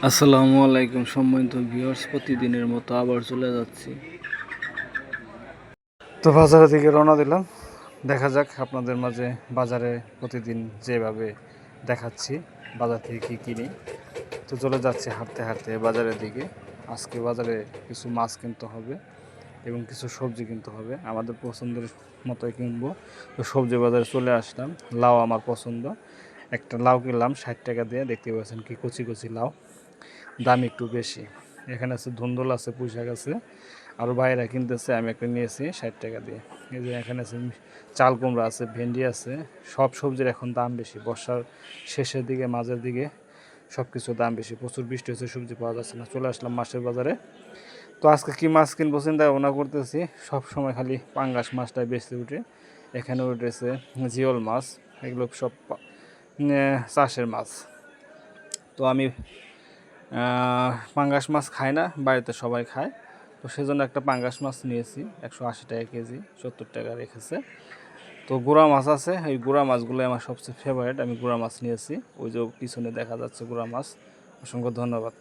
আসসালামু আলাইকুম সম্মানিত ভিউয়ার্স, প্রতিদিনের মতো আবার চলে যাচ্ছি। তো বাজারের দিকে রওনা দিলাম। দেখা যাক আপনাদের মাঝে বাজারে প্রতিদিন যেভাবে দেখাচ্ছি বাজার থেকে কী কিনি। তো চলে যাচ্ছি হাঁটতে হাঁটতে বাজারের দিকে। আজকে বাজারে কিছু মাছ কিনতে হবে এবং কিছু সবজি কিনতে হবে, আমাদের পছন্দের মতোই কিনবো। তো সবজি বাজারে চলে আসলাম। লাউ আমার পছন্দ, একটা লাউ কিনলাম 60 টাকা দিয়ে। দেখতে পাচ্ছেন কি কচি কচি লাউ, দাম একটু বেশি। এখানে আছে ধুন্দুল, আছে পুঁইশাক আছে, আর বাইরে কিনতেছে, আমি একটা নিয়েছি 60 টাকা দিয়ে। এই যে এখানে আছে চাল কুমড়া আছে, ভেন্ডি আছে। সব সবজির এখন দাম বেশি, বর্ষার শেষের দিকে মাঝের দিকে সব কিছুর দাম বেশি। প্রচুর বৃষ্টি হচ্ছে, সবজি পাওয়া যাচ্ছে না। চলে আসলাম মাছের বাজারে। তো আজকে কি মাছ কিনবো চিন্তা ভাবনা করতেছি। সব সময় খালি পাঙ্গাস মাছটাই বেশি উঠে। এখানে উঠেছে জিওল মাছ, এগুলো সব চাষের মাছ। তো আমি পাঙ্গাস মাছ খাই না, বাড়িতে সবাই খায়। তো সেজন্য একটা পাঙ্গাস মাছ নিয়েছি, 180 টাকা কেজি, 70 টাকা রেখেছে। তো গুড়া মাছ আছে, এই গুড়া মাছগুলো আমার সবচেয়ে ফেভারিট, আমি গুড়া মাছ নিয়েছি। ওই যে পিছনে দেখা যাচ্ছে গুড়া মাছ। অসংখ্য ধন্যবাদ।